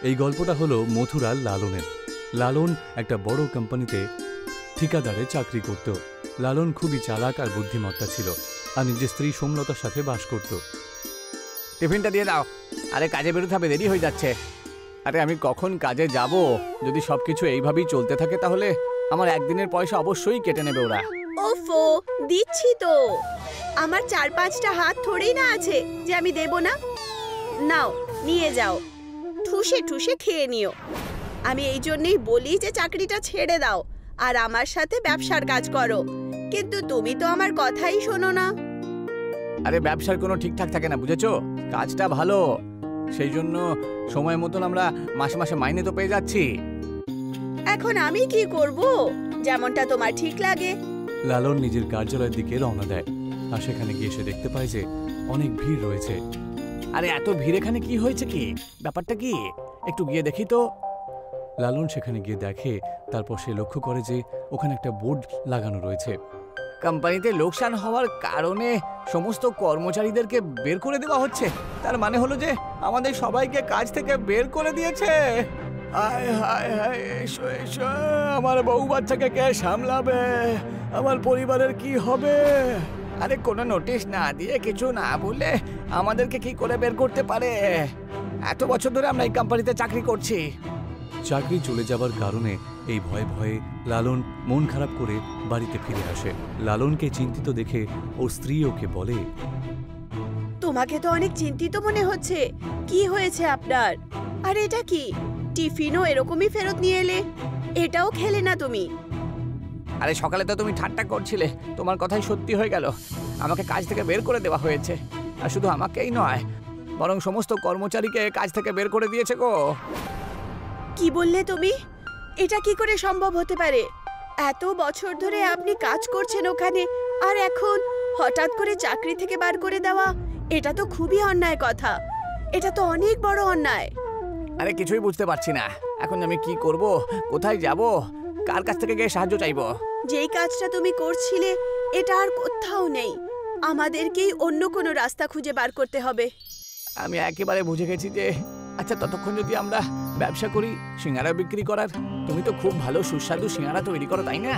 এই গল্পটা হলো মথুরার লালনের। লালন একটা বড় কোম্পানিতে ঠিকাদারে চাকরি করত। লালন খুবই চালাক আর বুদ্ধিমত্তা ছিল, আর নিজের স্ত্রী সোমলতার সাথে বাস করত। টিফিনটা দিয়ে দাও, আরে কাজে বেরোতে হবে, দেরি হয়ে যাচ্ছে। আরে আমি কখন কাজে যাব? যদি সবকিছু এইভাবেই চলতে থাকে তাহলে আমার একদিনের পয়সা অবশ্যই কেটে নেবে ওরা। ওফো, দিচ্ছি তো। আমার 4-5টা হাত থোড়েই না আছে যে আমি দেব না। নাও, নিয়ে যাও, ঠুসে ঠুসে খেয়ে নিও। আমি এই জন্যই বলি যে চাকরিটা ছেড়ে দাও আর আমার সাথে ব্যবসার কাজ করো, কিন্তু তুমি তো আমার কথাই শোনো না। আরে ব্যবসার কোনো ঠিকঠাক থাকে না, বুঝেছো? কাজটা ভালো, সেই জন্য সময় মতন আমরা মাসে মাসে মাইনে তো পেয়ে যাচ্ছি। এখন আমি কি করব? যেমনটা তোমার ঠিক লাগে। লালন নিজের কার্যালয়ের দিকে রওনা দেয়, আর সেখানে গিয়ে সে দেখতে পায় যে অনেক ভিড় রয়েছে। আরে এত ভিড় এখানে কি হয়েছে, কি ব্যাপারটা কি? একটু গিয়ে দেখি তো। লালন সেখানে গিয়ে দেখে, তারপর সে লক্ষ্য করে যে ওখানে একটা বোর্ড লাগানো রয়েছে। কোম্পানিতে লোকসান হওয়ার কারণে সমস্ত কর্মচারীদেরকে বের করে দেওয়া হচ্ছে। তার মানে হলো যে আমাদের সবাইকে কাজ থেকে বের করে দিয়েছে। হায় হায় হায়, এসো এসো, আমার বউ বাচ্চাকে কে সামলাবে? আমার পরিবারের কি হবে? আরে কোনো নোটিশ না দিয়ে, কিছু না বলে আমাদেরকে কি করে বের করতে পারে? এত বছর ধরে আমরা এই কোম্পানিতে চাকরি করছি। চাকরি চলে যাবার কারণে এই ভয়ে ভয়ে লালন মন খারাপ করে বাড়িতে ফিরে আসে। লালনকে চিন্তিত দেখে ওর স্ত্রী ওকে বলে, তোমাকে তো অনেক চিন্তিত মনে হচ্ছে। কি হয়েছে আপনার? আর এটা কি? টিফিনও এরকমই ফেরত নিয়ে এলে, এটাও খেলে না তুমি? আরে সকালে তো তুমি ঠাট্টা করছিলে, তোমার কথাই সত্যি হয়ে গেল। আমাকে কাজ থেকে বের করে দেওয়া হয়েছে, আর শুধু আমাকেই নয়, বরং সমস্ত কর্মচারীকে কাজ থেকে বের করে দিয়েছে গো। কি বললে তুমি? এটা কি করে সম্ভব হতে পারে? এত বছর ধরে আপনি কাজ করছেন ওখানে, আর এখন হঠাৎ করে চাকরি থেকে বার করে দেওয়া, এটা তো খুবই অন্যায় কথা। এটা তো অনেক বড় অন্যায়। আরে কিছুই বুঝতে পারছি না, এখন আমি কি করব, কোথায় যাব, কার কাছ থেকে গিয়ে সাহায্য চাইবো? যেই কাজটা তুমি করছিলে এটা আর কোথাও নেই। আমাদেরকেই অন্য কোনো রাস্তা খুঁজে বার করতে হবে। আমি একেবারে বুঝে গেছি যে, আচ্ছা ততক্ষণ যদি আমরা ব্যবসা করি সিঙ্গারা বিক্রি করার। তুমি তো খুব ভালো সুস্বাদু সিঙ্গারা তৈরি করো, তাই না?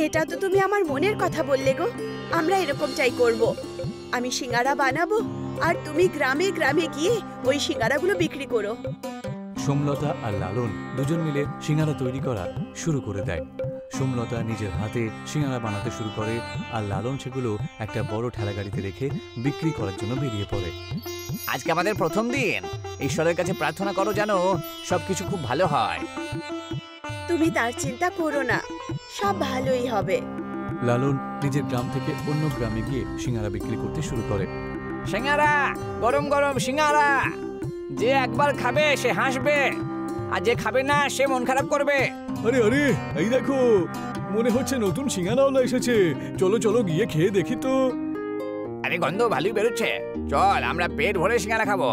এটা তো তুমি আমার মনের কথা বললে গো। আমরা এরকমটাই করব। আমি সিঙ্গারা বানাবো আর তুমি গ্রামে গ্রামে গিয়ে ওই সিঙ্গারাগুলো বিক্রি করো। সোমলতা আর লালন দুজন মিলে সিঙ্গারা তৈরি করা শুরু করে দেয়। সোমলতা নিজের হাতে সিঙ্গারা বানাতে শুরু করে, আর লালন সেগুলো একটা বড় ঠেলাগাড়িতে রেখে বিক্রি করার জন্য বেরিয়ে পড়ে। আজকে আমাদের প্রথম দিন, ঈশ্বরের কাছে প্রার্থনা করো যেন সবকিছু খুব ভালো হয়। তুমি তার চিন্তা করো না, সব ভালোই হবে। লালন নিজের গ্রাম থেকে অন্য গ্রামে গিয়ে সিঙ্গারা বিক্রি করতে শুরু করে। সিঙ্গারা, গরম গরম সিঙ্গারা, যে একবার খাবে সে হাসবে, আর যে খাবে না সে মন খারাপ করবে। আরে আরে, এই দেখো, মনে হচ্ছে নতুন সিঙ্গারাওয়ালা এসেছে। চলো চলো গিয়ে খেয়ে দেখি তো। আরে গন্ধ ভালোই বেরোচ্ছে, চল আমরা পেট ভরে সিঙ্গারা খাবো।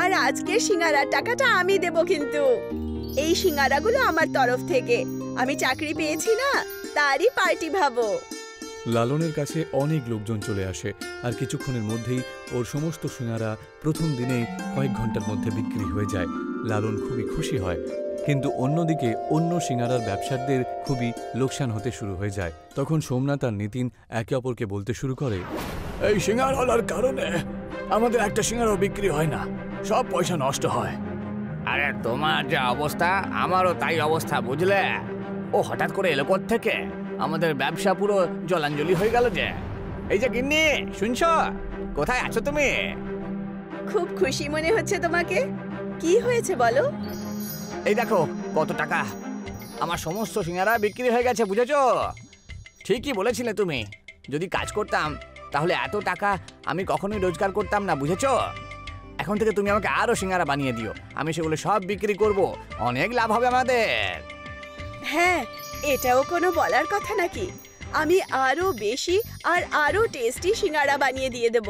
আর আজকের সিঙ্গারার টাকাটা আমি দেব কিন্তু। এই সিঙ্গারাগুলো আমার তরফ থেকে। আমি চাকরি পেয়েছি না, তারই পার্টি ভাবো। লালনের কাছে অনেক লোকজন চলে আসে, আর কিছুক্ষণের মধ্যেই ওর সমস্ত সিঙ্গারা প্রথম দিনেই কয়েক ঘন্টার মধ্যে বিক্রি হয়ে যায়। লালন খুবই খুশি হয়, কিন্তু অন্যদিকে অন্য সিঙ্গারার ব্যবসায়ীদের খুবই লোকসান হতে শুরু হয়ে যায়। তখন সোমনাথ আর নিতিন একে অপরকে বলতে শুরু করে, এই সিঙ্গারাওয়ালার কারণে আমাদের একটা সিঙ্গারাও বিক্রি হয় না, সব পয়সা নষ্ট হয়। আরে তোমার যে অবস্থা আমারও তাই অবস্থা, বুঝলে? ও হঠাৎ করে এলো থেকে আমাদের ব্যবসা পুরো জলাঞ্জলি হয়ে গেল যে। এই যে গিন্নি, শুনছো? কোথায় আছো তুমি? খুব খুশি মনে হচ্ছে তোমাকে। কি হয়েছে বলো? এই দেখো কত টাকা, আমার সমস্ত সিঙ্গারা বিক্রি হয়ে গেছে, বুঝেছো? ঠিকই বলেছিলে তুমি, যদি কাজ করতাম তাহলে এত টাকা আমি কখনোই রোজগার করতাম না, বুঝেছো? এখন থেকে তুমি আমাকে আরো সিঙ্গারা বানিয়ে দিও, আমি সেগুলো সব বিক্রি করব, অনেক লাভ হবে আমাদের। হ্যাঁ, এটাও কোনো বলার কথা নাকি? আমি আরো বেশি আর আরো টেস্টি সিঙ্গারা বানিয়ে দিয়ে দেব।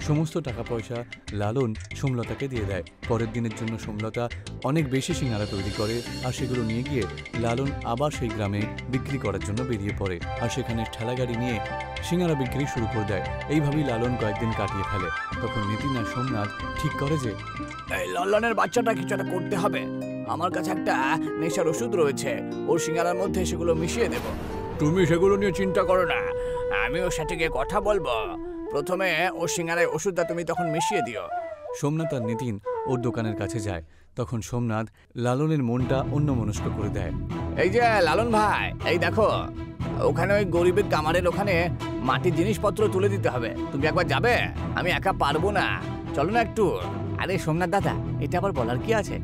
সমস্ত টাকা পয়সা লালন সোমলতাকে দিয়ে দেয়। পরের দিনের জন্য সোমলতা অনেক বেশি সিঙ্গারা তৈরি করে আর সেগুলো নিয়ে গিয়ে লালন আবার সেই গ্রামে বিক্রি করার জন্য বেরিয়ে পড়ে আর সেখানে ঠেলাগাড়ি নিয়ে সিঙ্গারা বিক্রি শুরু করে দেয়। এইভাবেই লালন কয়েকদিন কাটিয়ে ফেলে। তখন নিতিন আর সোমনাথ ঠিক করে যে এই লল্লনের বাচ্চাটা কিছু একটা করতে হবে। আমার কাছে একটা নেশার ওষুধ রয়েছে, ওর সিঙ্গারার মধ্যে সেগুলো মিশিয়ে দেব। তুমি সেগুলো নিয়ে চিন্তা করো না, আমি ওর সাথে গিয়ে কথা বলবো। প্রথমে ওর সিঙ্গারায় ওষুধটা তুমি তখন মিশিয়ে দিও। সোমনাথ আর নিতিন ওর দোকানের কাছে যায়। তখন সোমনাথ লালনের মনটা অন্যমনস্ক করে দেয়। এই যে লালন ভাই, এই দেখো ওখানে ওই গরিবের কামারের ওখানে মাটির জিনিসপত্র তুলে দিতে হবে, তুমি একবার যাবে? আমি একা পারবো না, চলো না একটু। আরে সোমনাথ দাদা, এটা আবার বলার কি আছে,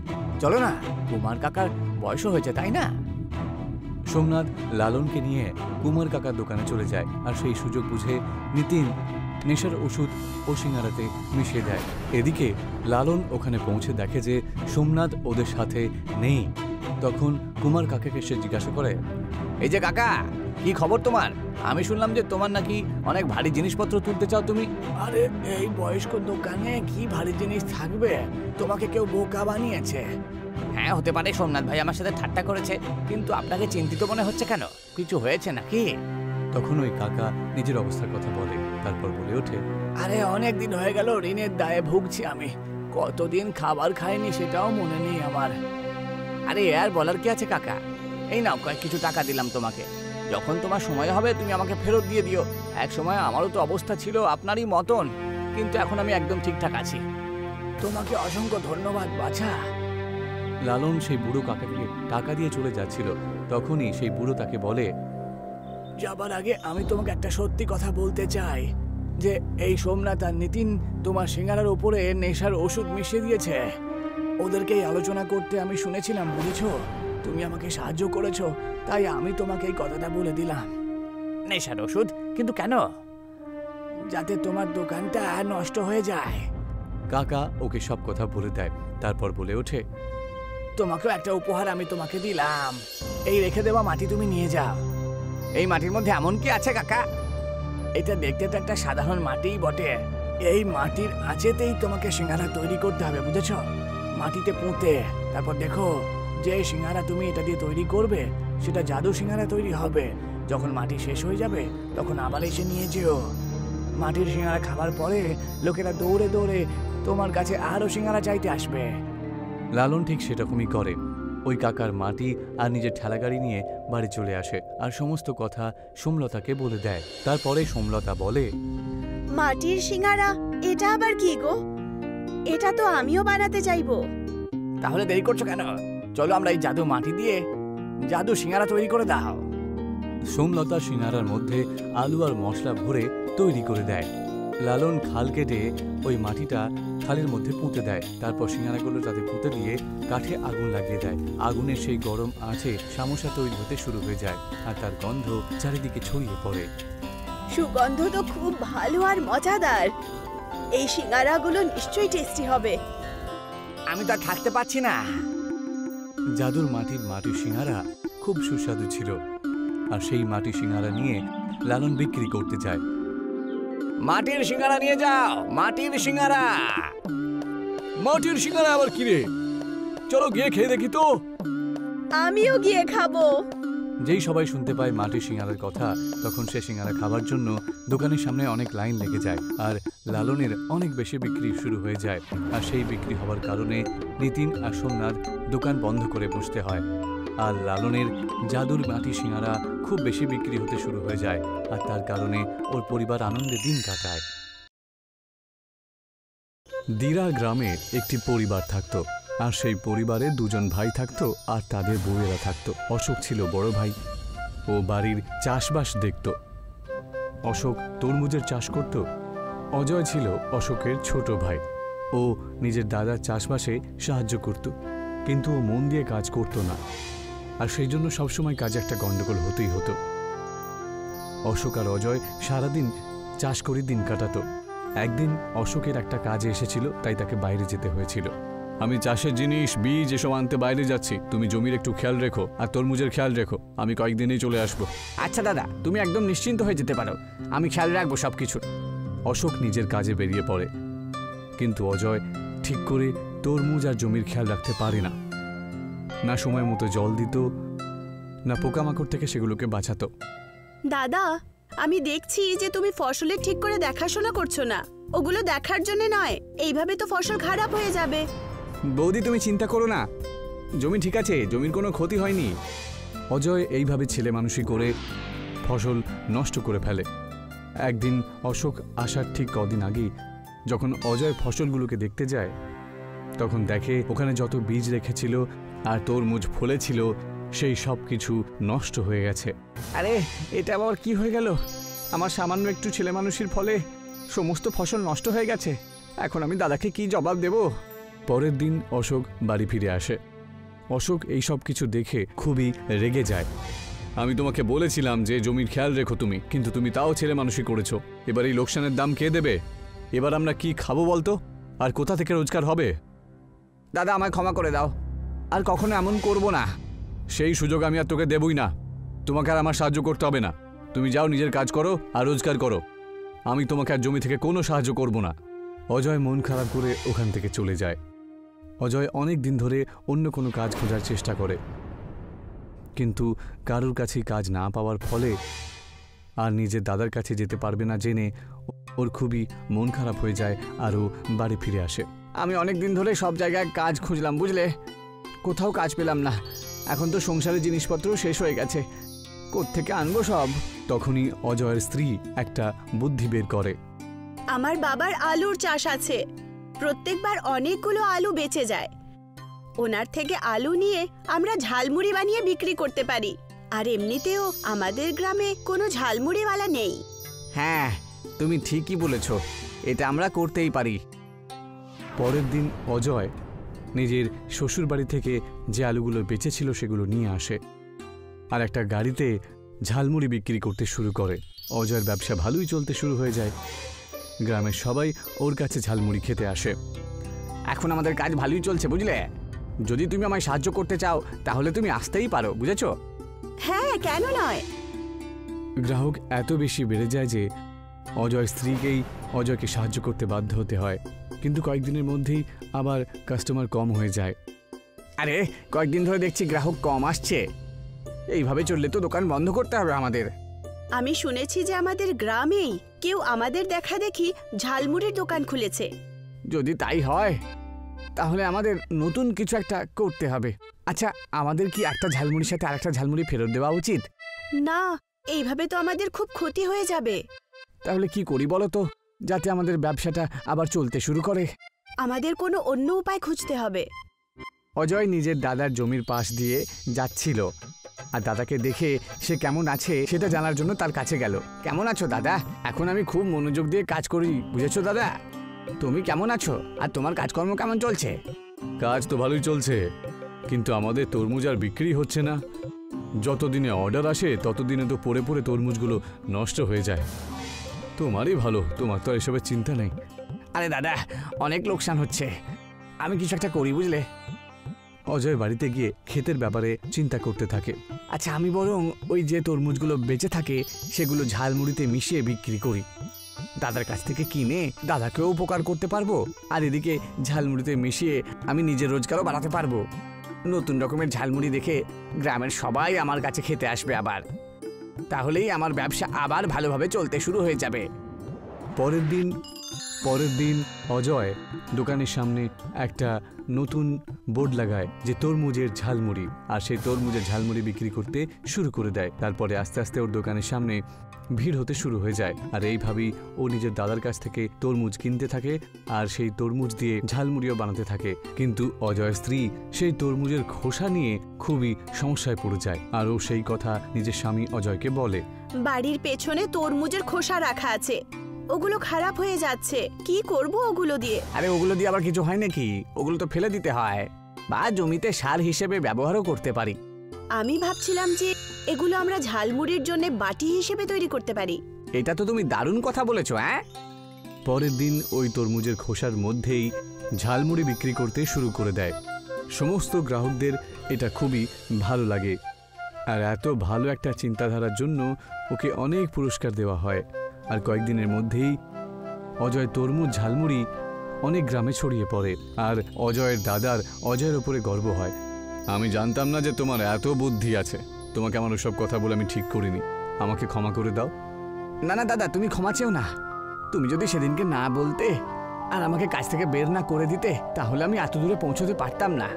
চলো না, কুমার কাকার বয়সও হয়েছে তাই না? সোমনাথ লালনকে নিয়ে কুমার কাকার দোকানে চলে যায় আর সেই সুযোগ বুঝে নিতিন নেশার ওষুধ ও সিঙ্গারাতে মিশিয়ে দেয়। এদিকে লালন ওখানে পৌঁছে দেখে যে সোমনাথ ওদের সাথে নেই। তখন কুমার কাকাকে সে জিজ্ঞাসা করে, এই যে কাকা, কি খবর তোমার? আমি শুনলাম যে তোমার নাকি অনেক ভারী জিনিসপত্র তুলতে চাও তুমি। আরে এই বয়স্ক দোকানে কি ভারী জিনিস থাকবে? তোমাকে কেউ বোকা বানিয়েছে। হ্যাঁ হতে পারে, সোমনাথ ভাই আমার সাথে ঠাট্টা করেছে, কিন্তু আপনাকে চিন্তিত মনে হচ্ছে কেন? কিছু হয়েছে নাকি? তখন ওই কাকা নিজের অবস্থার কথা বলে, তারপর বলে ওঠে, আরে অনেক দিন হয়ে গেল ঋণের দায়ে ভুগছি আমি, কতদিন খাবার খাইনি সেটাও মনে নেই আমার। আরে আর বলার কি আছে কাকা, এই নাও কয়েক কিছু টাকা দিলাম তোমাকে, যখন তোমার সময় হবে তুমি আমাকে ফেরত দিয়ে দিও। এক সময় আমারও তো অবস্থা ছিল আপনারই মতন, কিন্তু এখন আমি একদম ঠিকঠাক আছি। তোমাকে অসংখ্য ধন্যবাদ বাছা। লালন সেই বুড়ো কাকাকে টাকা দিয়ে চলে যাচ্ছিল। তখনই সেই বুড়ো তাকে বলে, যাবার আগে আমি তোমাকে একটা সত্যি কথা বলতে চাই, যে এই সোমনাথ আর নিতিন তোমার সিঙ্গারার উপরে নেশার ওষুধ মিশিয়ে দিয়েছে। ওদেরকে এই আলোচনা করতে আমি শুনেছিলাম, বুঝেছো? তুমি আমাকে সাহায্য করেছো, তাই আমি তোমাকে এই কথাটা বলে দিলাম। নেশার ওষুধ? কিন্তু কেন? যাতে তোমার দোকানটা নষ্ট হয়ে যায়। কাকা ওকে সব কথা বলে দেয়। তারপর বলে ওঠে, তোমাকেও একটা উপহার আমি তোমাকে দিলাম, এই রেখে দেওয়া মাটি তুমি নিয়ে যাও। এই মাটির মধ্যে এমন কি আছে কাকা? এটা দেখতে তো একটা সাধারণ মাটিই বটে, এই মাটির আঁচেতেই তোমাকে সিঙ্গারা তৈরি করতে হবে, বুঝেছো? মাটিতে পুঁতে, তারপর দেখো যে সিঙ্গারা তুমি এটা দিয়ে তৈরি করবে সেটা জাদু সিঙ্গারা তৈরি হবে। যখন মাটি শেষ হয়ে যাবে তখন আবার এসে নিয়ে যেও। মাটির সিঙ্গারা খাবার পরে লোকেরা দৌড়ে দৌড়ে তোমার কাছে আরো সিঙ্গারা চাইতে আসবে। লালন ঠিক সেরকমই করে। ওই কাকার মাটি আর নিজের ঠেলাগাড়ি নিয়ে বাড়ি চলে আসে আর সমস্ত কথা সোমলতাকে বলে দেয়। তারপরে সোমলতা বলে, মাটির সিঙ্গারা, এটা আবার কি গো? এটা তো আমিও বানাতে চাইবো। তাহলে দেরি করছো কেন? চলো আমরা এই জাদু মাটি দিয়ে জাদু সিঙ্গারা তৈরি করে দাও। সোমলতা সিঙ্গারার মধ্যে আলু আর মশলা ভরে তৈরি করে দেয়। লালন খাল কেটে ওই মাটিটা খালের মধ্যে পুঁতে দেয়। তারপর সিঙ্গারাগুলো তাতে পুঁতে দিয়ে কাঠে আগুন লাগিয়ে দেয়। আগুনের সেই গরম আঁচে সামোসা তৈরি হতে শুরু হয়ে যায় আর তার গন্ধ চারিদিকে ছড়িয়ে পড়ে। সুগন্ধ তো খুব ভালো আর মজাদার। এই সিঙ্গারাগুলো নিশ্চয়ই টেস্টি হবে। আমি তো আর থাকতে পারছি না। জাদুর মাটির সিঙ্গারা খুব সুস্বাদু ছিল আর সেই মাটির সিঙ্গারা নিয়ে লালন বিক্রি করতে যায়। মাটির সিঙ্গারা নিয়ে যাও, মাটির সিঙ্গারা। মাটির সিঙ্গারা আবার কি রে? চলো গিয়ে খেয়ে দেখি তো। আমিও গিয়ে খাবো। যেই সবাই শুনতে পায় মাটির সিঙ্গারার কথা, তখন সে সিঙ্গারা খাবার জন্য দোকানের সামনে অনেক লাইন লেগে যায় আর লালনের অনেক বেশি বিক্রি শুরু হয়ে যায়। আর সেই বিক্রি হওয়ার কারণে নিতিন আর সোমনাথ দোকান বন্ধ করে বসতে হয় আর লালনের জাদুর মাটির সিঙ্গারা খুব বেশি বিক্রি হতে শুরু হয়ে যায় আর তার কারণে ওর পরিবার আনন্দে দিন কাটায়। দিরা গ্রামে একটি পরিবার থাকতো আর সেই পরিবারে দুজন ভাই থাকতো আর তাদের বউয়েরা থাকতো। অশোক ছিল বড় ভাই, ও বাড়ির চাষবাস দেখত। অশোক তরমুজের চাষ করত। অজয় ছিল অশোকের ছোট ভাই, ও নিজের দাদার চাষবাসে সাহায্য করত, কিন্তু ও মন দিয়ে কাজ করত না আর সেই জন্য সবসময় কাজে একটা গন্ডগোল হতেই হতো। অশোক আর অজয় সারাদিন চাষ করে দিন কাটাতো। একদিন অশোকের একটা কাজে এসেছিল, তাই তাকে বাইরে যেতে হয়েছিল। আমি চাষের জিনিস, বীজ এসব আনতে বাইরে যাচ্ছি, তুমি জমির একটু খেয়াল রেখো আর তরমুজের খেয়াল রেখো, আমি কয়েকদিনেই চলে আসবো। আচ্ছা দাদা, তুমি একদম নিশ্চিন্ত হয়ে যেতে পারো, আমি খেয়াল রাখবো সবকিছু। অশোক নিজের কাজে বেরিয়ে পড়ে। কিন্তু অজয় ঠিক করে তরমুজ আর জমির খেয়াল রাখতে পারে না, না সময় মতো জল দিত, না পোকামাকড় থেকে সেগুলোকে বাঁচাতো। দাদা, আমি দেখছি যে তুমি ফসলের ঠিক করে দেখাশোনা করছো না। ওগুলো দেখার জন্য নয়, এইভাবে তো ফসল খারাপ হয়ে যাবে। বৌদি তুমি চিন্তা করো না, জমি ঠিক আছে, জমির কোনো ক্ষতি হয়নি। অজয় এইভাবে ছেলে মানুষই করে ফসল নষ্ট করে ফেলে। একদিন অশোক আসার ঠিক কদিন আগেই যখন অজয় ফসলগুলোকে দেখতে যায়, তখন দেখে ওখানে যত বীজ রেখেছিল আর তরমুজ ফলেছিল সেই সব কিছু নষ্ট হয়ে গেছে। আরে এটা আবার কি হয়ে গেল? আমার সামান্য একটু ছেলে মানুষের ফলে সমস্ত ফসল নষ্ট হয়ে গেছে। এখন আমি দাদাকে কি জবাব দেব? পরের দিন অশোক বাড়ি ফিরে আসে। অশোক এই সব কিছু দেখে খুবই রেগে যায়। আমি তোমাকে বলেছিলাম যে জমির খেয়াল রেখো তুমি, কিন্তু তুমি তাও ছেলে মানুষই করেছো। এবার এই লোকসানের দাম কে দেবে? এবার আমরা কি খাবো বলতো? আর কোথা থেকে রোজগার হবে? দাদা আমায় ক্ষমা করে দাও, আর কখনো এমন করব না। সেই সুযোগ আমি আর তোকে দেবই না। তোমাকে আর আমার সাহায্য করতে হবে না। তুমি যাও, নিজের কাজ করো আর রোজগার করো। আমি তোমাকে আর জমি থেকে কোনো সাহায্য করব না। অজয় মন খারাপ করে ওখান থেকে চলে যায়। অজয় অনেক দিন ধরে অন্য কোনো কাজ খোঁজার চেষ্টা করে, কিন্তু কারোর কাছেই কাজ না পাওয়ার ফলে আর নিজের দাদার কাছে যেতে পারবে না জেনে ওর খুবই মন খারাপ হয়ে যায় আর ও বাড়ি ফিরে আসে। আমি অনেক দিন ধরে সব জায়গায় কাজ খুঁজলাম, বুঝলে, কোথাও কাজ পেলাম না। এখন তো সংসারের জিনিসপত্র শেষ হয়ে গেছে, কোত্থেকে আনবো সব? তখনই অজয়ের স্ত্রী একটা বুদ্ধি বের করে। আমার বাবার আলুর চাষ আছে, প্রত্যেকবার অনেকগুলো আলু বেঁচে যায়। ওনার থেকে আলু নিয়ে আমরা ঝালমুড়ি বানিয়ে বিক্রি করতে পারি। আর এমনিতেও আমাদের গ্রামে কোনো ঝালমুড়িওয়ালা নেই। হ্যাঁ, তুমি ঠিকই বলেছ, এটা আমরা করতেই পারি। পরের দিন অজয় নিজের শ্বশুর বাড়ি থেকে যে আলুগুলো বেঁচেছিল সেগুলো নিয়ে আসে আর একটা গাড়িতে ঝালমুড়ি বিক্রি করতে শুরু করে। অজয়ের ব্যবসা ভালোই চলতে শুরু হয়ে যায়। গ্রামের সবাই ওর কাছে ঝালমুড়ি খেতে আসে। এখন আমাদের কাজ ভালোই চলছে, বুঝলে। যদি তুমি আমায় সাহায্য করতে চাও তাহলে তুমি আসতেই পারো, বুঝেছো? হ্যাঁ, কেন নয়। গ্রাহক এত বেশি বেড়ে যায় যে অজয় স্ত্রীকেই অজয়কে সাহায্য করতে বাধ্য হতে হয়। কিন্তু কয়েকদিনের মধ্যেই আবার কাস্টমার কম হয়ে যায়। আরে কয়েকদিন ধরে দেখছি গ্রাহক কম আসছে। এইভাবে চললে তো দোকান বন্ধ করতে হবে আমাদের। আমি শুনেছি যে আমাদের গ্রামেই কেউ আমাদের দেখা দেখি ঝালমুড়ির দোকান খুলেছে। যদি তাই হয় তাহলে আমাদের নতুন কিছু একটা করতে হবে। আচ্ছা, আমাদের কি একটা ঝালমুড়ির সাথে আরেকটা ঝালমুড়ি ফেরত দেওয়া উচিত? না, এইভাবে তো আমাদের খুব ক্ষতি হয়ে যাবে। তাহলে কি করি বলো তো, যাতে আমাদের ব্যবসাটা আবার চলতে শুরু করে? আমাদের কোনো অন্য উপায় খুঁজতে হবে। অজয় নিজের দাদার জমির পাশ দিয়ে যাচ্ছিল আর দাদাকে দেখে সে কেমন আছে সেটা জানার জন্য তার কাছে গেল। কেমন আছো দাদা? এখন আমি খুব মনোযোগ দিয়ে কাজ করি, বুঝেছো দাদা? তুমি কেমন আছো আর তোমার কাজকর্ম কেমন চলছে? কাজ তো ভালোই চলছে, কিন্তু আমাদের তরমুজ আর বিক্রি হচ্ছে না। যতদিনে অর্ডার আসে ততদিনে তো পড়ে পড়ে তরমুজগুলো নষ্ট হয়ে যায়। তোমারই ভালো, তোমার তো এসবের চিন্তা নেই। আরে দাদা, অনেক লোকসান হচ্ছে, আমি কিছু একটা করি, বুঝলে। অজয় বাড়িতে গিয়ে ক্ষেতের ব্যাপারে চিন্তা করতে থাকে। আচ্ছা, আমি বরং ওই যে তরমুজগুলো বেঁচে থাকে সেগুলো ঝালমুড়িতে মিশিয়ে বিক্রি করি। দাদার কাছ থেকে কিনে দাদাকেও উপকার করতে পারবো, আর এদিকে ঝালমুড়িতে মিশিয়ে আমি নিজের রোজগারও বাড়াতে পারবো। নতুন রকমের ঝালমুড়ি দেখে গ্রামের সবাই আমার কাছে খেতে আসবে আবার। তাহলেই আমার ব্যবসা আবার ভালোভাবে চলতে শুরু হয়ে যাবে। পরের দিন অজয় দোকানের সামনে একটা নতুন বোর্ড লাগায় যে তরমুজের ঝালমুড়ি, আর সেই তরমুজের ঝালমুড়ি বিক্রি করতে শুরু করে দেয়। তারপরে আস্তে আস্তে ওর দোকানের সামনে ভিড় হতে শুরু হয়ে যায়। আর এইভাবেই ও নিজের দাদার কাছ থেকে তরমুজ কিনতে থাকে আর সেই তরমুজ দিয়ে ঝালমুড়িও বানাতে থাকে। কিন্তু অজয়ের স্ত্রী সেই তরমুজের খোসা নিয়ে খুবই সমস্যায় পড়ে যায়, আর ও সেই কথা নিজের স্বামী অজয়কে বলে। বাড়ির পেছনে তরমুজের খোসা রাখা আছে, ওগুলো খারাপ হয়ে যাচ্ছে, কি করব ওগুলো দিয়ে? আরে ওগুলো দিয়ে আবার কিছু হয় নাকি? ওগুলো তো ফেলে দিতে হয়, বা জমিতে সার হিসেবে ব্যবহারও করতে পারি। আমি ভাবছিলাম যে এগুলো আমরা ঝালমুড়ির জন্য বাটি হিসেবে তৈরি করতে পারি। এটা তো তুমি দারুণ কথা বলেছো। হ্যাঁ, পরের দিন ওই তরমুজের খোসার মধ্যেই ঝালমুড়ি বিক্রি করতে শুরু করে দেয়। সমস্ত গ্রাহকদের এটা খুবই ভালো লাগে, আর এত ভালো একটা চিন্তাধারার জন্য ওকে অনেক পুরস্কার দেওয়া হয়। আর কয়েকদিনের মধ্যেই অজয় তরমুজ ঝালমুড়ি অনেক গ্রামে ছড়িয়ে পড়ে, আর অজয়ের দাদার অজয়ের ওপরে গর্ব হয়। আমি জানতাম না যে তোমার এত বুদ্ধি আছে। তোমাকে আমার ওসব কথা বলে আমি ঠিক করিনি। আমাকে ক্ষমা করে দাও। না না দাদা, তুমি ক্ষমা চেও না। তুমি যদি সেদিনকে না বলতে আর আমাকে কাজ থেকে বের না করে দিতে, তাহলে আমি এত দূরে পৌঁছতে পারতাম না।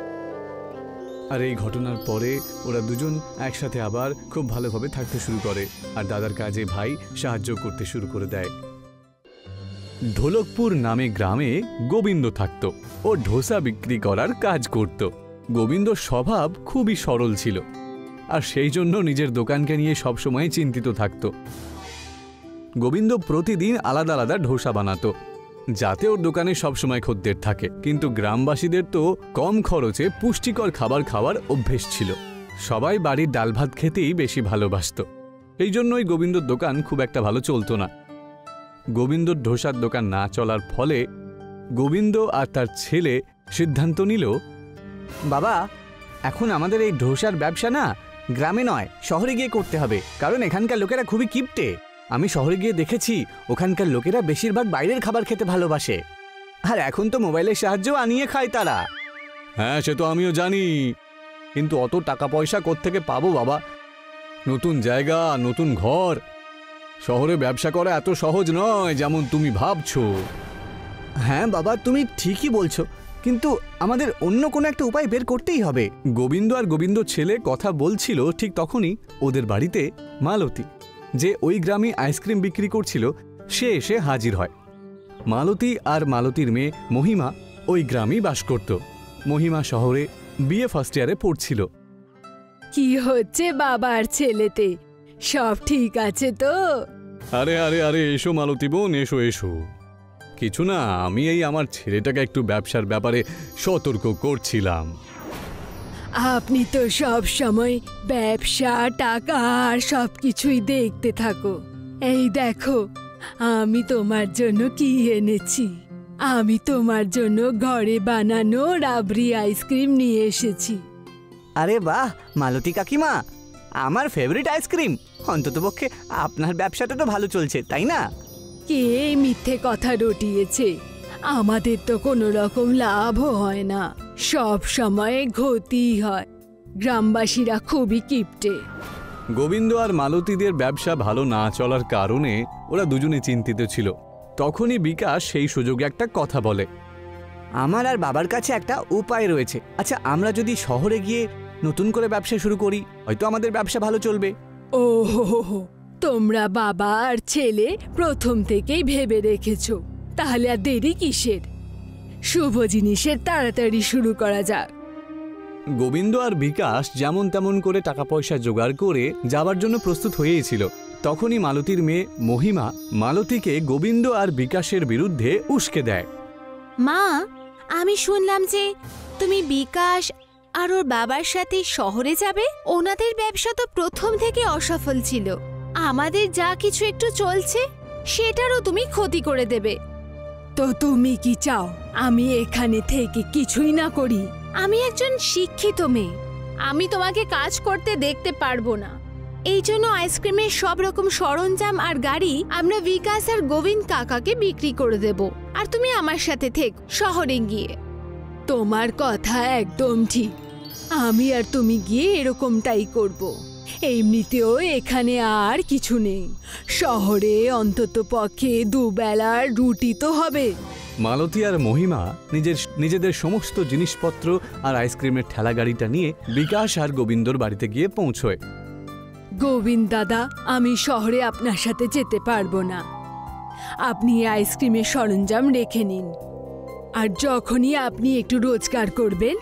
আর এই ঘটনার পরে ওরা দুজন একসাথে আবার খুব ভালোভাবে থাকতে শুরু করে, আর দাদার কাজে ভাই সাহায্য করতে শুরু করে দেয়। ঢোলকপুর নামে গ্রামে গোবিন্দ থাকত। ও ধোসা বিক্রি করার কাজ করত। গোবিন্দর স্বভাব খুবই সরল ছিল, আর সেই জন্য নিজের দোকানকে নিয়ে সবসময় চিন্তিত থাকত। গোবিন্দ প্রতিদিন আলাদা আলাদা ধোসা বানাতো, যাতে ওর দোকানে সবসময় খদ্দের থাকে। কিন্তু গ্রামবাসীদের তো কম খরচে পুষ্টিকর খাবার খাওয়ার অভ্যেস ছিল। সবাই বাড়ির ডাল ভাত খেতেই বেশি ভালোবাসত। এই জন্যই গোবিন্দর দোকান খুব একটা ভালো চলত না। গোবিন্দর ধোসার দোকান না চলার ফলে গোবিন্দ আর তার ছেলে সিদ্ধান্ত নিল, বাবা, এখন আমাদের এই ধোসার ব্যবসা না গ্রামে নয়, শহরে গিয়ে করতে হবে। কারণ এখানকার লোকেরা খুবই কিপটে। আমি শহরে গিয়ে দেখেছি ওখানকার লোকেরা বেশিরভাগ বাইরের খাবার খেতে ভালোবাসে, আর এখন তো মোবাইলের সাহায্যেও আনিয়ে খায় তারা। হ্যাঁ, সে তো আমিও জানি, কিন্তু অত টাকা পয়সা কোত্থেকে পাবো বাবা? নতুন জায়গা, নতুন ঘর, শহরে ব্যবসা করা এত সহজ নয় যেমন তুমি ভাবছো। হ্যাঁ বাবা, তুমি ঠিকই বলছো, কিন্তু আমাদের অন্য কোনো একটা উপায় বের করতেই হবে। গোবিন্দ আর গোবিন্দর ছেলে কথা বলছিল, ঠিক তখনই ওদের বাড়িতে মালতী, যে ওই গ্রামে আইসক্রিম বিক্রি করছিল, সে এসে হাজির হয়। মালতী আর মালতীর মেয়ে মহিমা ওই গ্রামেই বাস করত। মহিমা শহরে বিএ ফার্স্ট ইয়ারে পড়ছিল। কি হচ্ছে বাবার ছেলেতে? সব ঠিক আছে তো? আরে আরে আরে, এসো মালতী বোন, এসো এসো। কিছু না, আমি এই আমার ছেলেটাকে একটু ব্যবসার ব্যাপারে সতর্ক করছিলাম। আপনি তো সব সময় ব্যবসা, টাকা আর সব কিছুই দেখতে থাকো। এই দেখো, আমি তোমার জন্য কি এনেছি। আমি তোমার জন্য ঘরে বানানো রাবড়ি আইসক্রিম নিয়ে এসেছি। আরে বাহ মালতী কাকিমা, আমার ফেভারিট আইসক্রিম। অন্ততপক্ষে আপনার ব্যবসাটা তো ভালো চলছে, তাই না? কে মিথ্যে কথা রটিয়েছে? আমাদের তো কোনো রকম লাভও হয় না, সব সময় ক্ষতিই হয়। গ্রামবাসীরা খুবই কিপটে। গোবিন্দ আর মালতীদের ব্যবসা ভালো না চলার কারণে ওরা দুজনে চিন্তিত ছিল। তখনই বিকাশ সেই সুযোগে একটা কথা বলে, আমার আর বাবার কাছে একটা উপায় রয়েছে। আচ্ছা, আমরা যদি শহরে গিয়ে নতুন করে ব্যবসা শুরু করি, হয়তো আমাদের ব্যবসা ভালো চলবে। ও হো, তোমরা বাবা আর ছেলে প্রথম থেকেই ভেবে রেখেছো, তাহলে আর দেরি কিসের? শুভ জিনিসের তাড়াতাড়ি শুরু করা যাক। গোবিন্দ আর বিকাশ যেমন তেমন করে টাকা পয়সা জোগাড় করে যাবার জন্য প্রস্তুত হয়েছিল। তখনই মালতীর মেয়ে মহিমা মালতীকে গোবিন্দ আর বিকাশের বিরুদ্ধে উস্কে দেয়। মা, আমি শুনলাম যে তুমি বিকাশ আর ওর বাবার সাথে শহরে যাবে। ওনাদের ব্যবসা তো প্রথম থেকে অসফল ছিল। আমাদের যা কিছু একটু চলছে সেটারও তুমি ক্ষতি করে দেবে। তো তুমি কি চাও আমি এখানে থেকে কিছুই না করি? আমি একজন শিক্ষিত মেয়ে, আমি তোমাকে কাজ করতে দেখতে পারবো না। এই জন্য আইসক্রিমের সব রকম সরঞ্জাম আর গাড়ি আমরা বিকাশ আর গোবিন্দ কাকাকে বিক্রি করে দেব, আর তুমি আমার সাথে থেক শহরে গিয়ে। তোমার কথা একদম ঠিক। আমি আর তুমি গিয়ে এরকমটাই করব। এমনিতেও এখানে আর কিছু নেই। শহরে অন্তত পক্ষে দুবেলার রুটি তো হবে। মালতী আর মহিমা নিজেদের সমস্ত জিনিসপত্র আর আইসক্রিমের ঠেলা গাড়িটা নিয়ে বিকাশ আর গোবিন্দর বাড়িতে গিয়ে পৌঁছয়। গোবিন্দ দাদা, আমি শহরে আপনার সাথে যেতে পারবো না। আপনি আইসক্রিমের সরঞ্জাম রেখে নিন, আর যখনই আপনি একটু রোজগার করবেন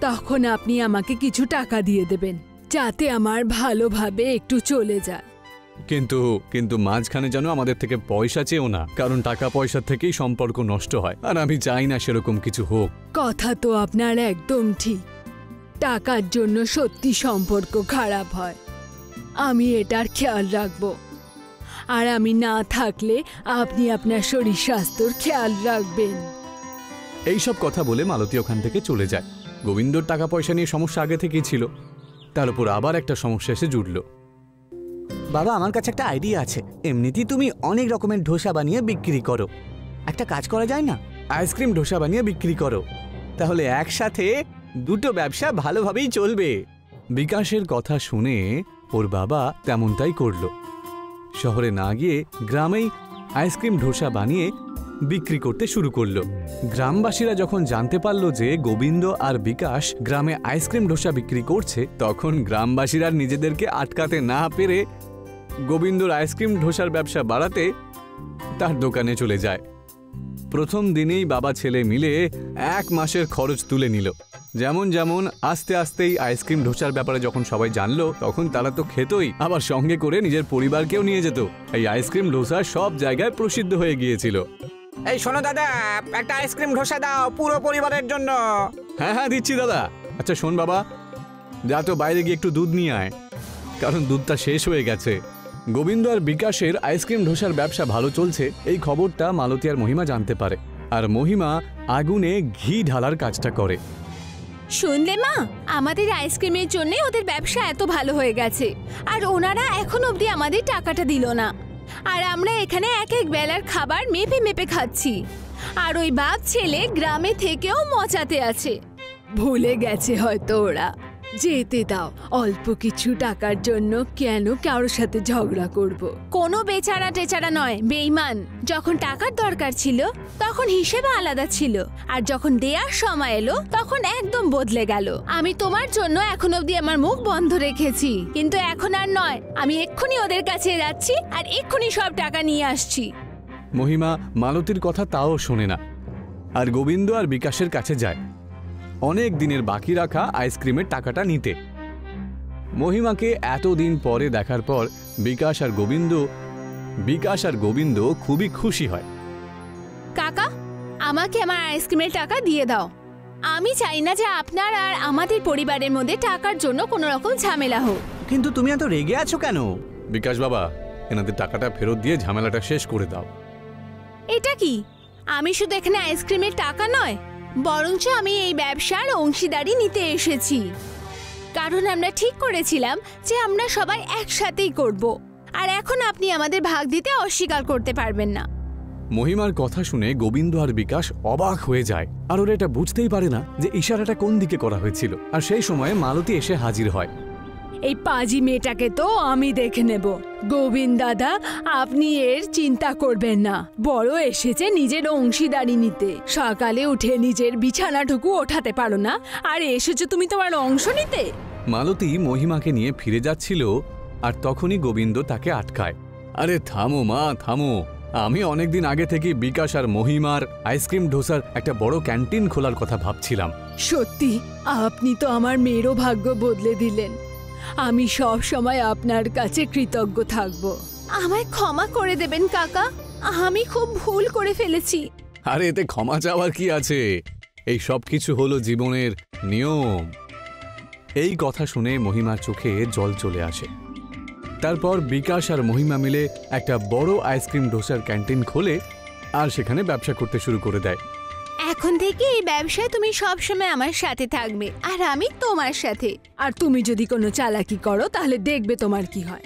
তখন আপনি আমাকে কিছু টাকা দিয়ে দেবেন, যাতে আমার ভালোভাবে একটু চলে যায়। কিন্তু মাঝখানে যেন আমাদের থেকে পয়সা চেও না, কারণ টাকা পয়সা থেকেই সম্পর্ক নষ্ট হয়, আর আমি চাই না সেরকম কিছু হোক। কথা তো আপনার একদম ঠিক। টাকার জন্য সত্যি সম্পর্ক খারাপ হয়। আমি এটার খেয়াল রাখব, আর আমি না থাকলে আপনি আপনার শরীর স্বাস্থ্যর খেয়াল রাখবেন। এইসব কথা বলে মালতী ওখান থেকে চলে যায়। গোবিন্দর টাকা পয়সা নিয়ে সমস্যা আগে থেকেই ছিল, তার উপর আবার একটা সমস্যা এসে জুড়ল। বাবা, আমার কাছে একটা আইডিয়া আছে। এমনিতেই তুমি অনেক রকমের ধোসা বানিয়ে বিক্রি করো, একটা কাজ করা যায় না? আইসক্রিম ডোসা বানিয়ে বিক্রি করো। তাহলে একসাথে দুটো ব্যবসা ভালোভাবেই চলবে। বিকাশের কথা শুনে ওর বাবা তেমনটাই করল। শহরে না গিয়ে গ্রামেই আইসক্রিম ডোসা বানিয়ে বিক্রি করতে শুরু করলো। গ্রামবাসীরা যখন জানতে পারল যে গোবিন্দ আর বিকাশ গ্রামে আইসক্রিম ডোসা বিক্রি করছে, তখন গ্রামবাসীরা নিজেদেরকে আটকাতে না পেরে গোবিন্দর আইসক্রিম ডোসার ব্যবসা বাড়াতে তার দোকানে চলে যায়। প্রথম দিনেই বাবা ছেলে মিলে 1 মাসের খরচ তুলে নিল। যেমন যেমন আস্তে আস্তেই আইসক্রিম ডোসার ব্যাপারে যখন সবাই জানলো, তখন তারা তো খেতই, আবার সঙ্গে করে নিজের পরিবারকেও নিয়ে যেত। এই আইসক্রিম ডোসা সব জায়গায় প্রসিদ্ধ হয়ে গিয়েছিল। এই শোনো দাদা, একটা আইসক্রিম ডোসা দাও পুরো পরিবারের জন্য। হ্যাঁ হ্যাঁ দিচ্ছি দাদা। আচ্ছা শোন বাবা, যা তো বাইরে গিয়ে একটু দুধ নিয়ে আয়, কারণ দুধটা শেষ হয়ে গেছে। গোবিন্দ আর বিকাশের আইসক্রিম ডোসার ব্যবসা ভালো চলছে, এই খবরটা মালতী আর মহিমা জানতে পারে। আর মহিমা আগুনে ঘি ঢালার কাজটা করে। শুনলে মা, আমাদের আইসক্রিমের জন্য ওদের ব্যবসা এত ভালো হয়ে গেছে, আর ওনারা এখন অবধি আমাদের টাকাটা দিল না। আর আমরা এখানে এক এক বেলার খাবার মেপে মেপে খাচ্ছি, আর ওই বাপ ছেলে গ্রামে থেকেও মচাতে আছে। ভুলে গেছে হয়তো ওরা। যেতে দাও, অল্প কিছু টাকার জন্য কেন কারোর সাথে ঝগড়া করব। কোনো বেচারা টেচারা নয়, বেঈমান। যখন টাকার দরকার ছিল তখন হিসেবে আলাদা ছিল, আর যখন দেওয়ার সময় এলো তখন একদম বদলে গেল। আমি তোমার জন্য এখন অবধি আমার মুখ বন্ধ রেখেছি, কিন্তু এখন আর নয়। আমি এক্ষুনি ওদের কাছে যাচ্ছি আর এক্ষুনি সব টাকা নিয়ে আসছি। মহিমা মালতীর কথা তাও শোনে না, আর গোবিন্দ আর বিকাশের কাছে যায় অনেক দিনের বাকি রাখা আইসক্রিমের টাকাটা নিতে। মহিমাকে এতদিন পরে দেখার পর বিকাশ আর গোবিন্দ খুবই খুশি হয়। কাকা, আমাকে আমার আইসক্রিমের টাকা দিয়ে দাও। আমি চাই না যে আপনার আর আমাদের পরিবারের মধ্যে টাকার জন্য কোনো রকম ঝামেলা হোক। কিন্তু তুমি এত রেগে আছো কেন? বিকাশ বাবা, এনাদের টাকাটা ফেরত দিয়ে ঝামেলাটা শেষ করে দাও। এটা কি? আমি শুধু এখানে আইসক্রিমের টাকা নয়, বরঞ্চ আমি এই ব্যবসার অংশীদারি নিতে এসেছি। কারণ আমরা ঠিক করেছিলাম যে আমরা সবাই একসাথেই করব, আর এখন আপনি আমাদের ভাগ দিতে অস্বীকার করতে পারবেন না। মহিমার কথা শুনে গোবিন্দ আর বিকাশ অবাক হয়ে যায়, আর ওরা এটা বুঝতেই পারে না যে ইশারাটা কোন দিকে করা হয়েছিল। আর সেই সময়ে মালতী এসে হাজির হয়। এই পাজি মেয়েটাকে তো আমি দেখে নেব। গোবিন্দ দাদা, আপনি এর চিন্তা করবেন না। বড় এসেছে নিজের অংশীদারি নিতে। সকালে উঠে নিজের বিছানাটুকু ওঠাতে পারো না, আর এসেছো তুমি তোমার অংশ নিতে। মালতী মহিমাকে নিয়ে ফিরে যাচ্ছিল, আর তখনই গোবিন্দ তাকে আটকায়। আরে থামো মা, থামো। আমি অনেকদিন আগে থেকে বিকাশ আর মহিমার আইসক্রিম ডোসার একটা বড় ক্যান্টিন খোলার কথা ভাবছিলাম। সত্যি আপনি তো আমার মেয়েরও ভাগ্য বদলে দিলেন। আমি সব সময় আপনার কাছে কৃতজ্ঞ থাকব। আমায় ক্ষমা করে দেবেন কাকা, আমি খুব ভুল করে ফেলেছি। আরে এতে ক্ষমা চাওয়ার কি আছে? এই সব কিছু হলো জীবনের নিয়ম। এই কথা শুনে মহিমার চোখে জল চলে আসে। তারপর বিকাশ আর মহিমা মিলে একটা বড় আইসক্রিম ডোসার ক্যান্টিন খোলে, আর সেখানে ব্যবসা করতে শুরু করে দেয়। এখন থেকে এই ব্যবসায় তুমি সবসময় আমার সাথে থাকবে, আর আমি তোমার সাথে। আর তুমি যদি কোনো চালাকি করো তাহলে দেখবে তোমার কি হয়।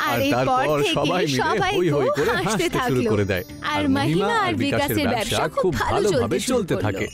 আর তারপর এরপর থেকে সবাই মিলে হই হই করে হাসতে হাসতে শুরু থাকলো, করে দেয়। আর মহিমা আর বিকাশের ব্যবসা খুব ভালোভাবে চলতে থাকে।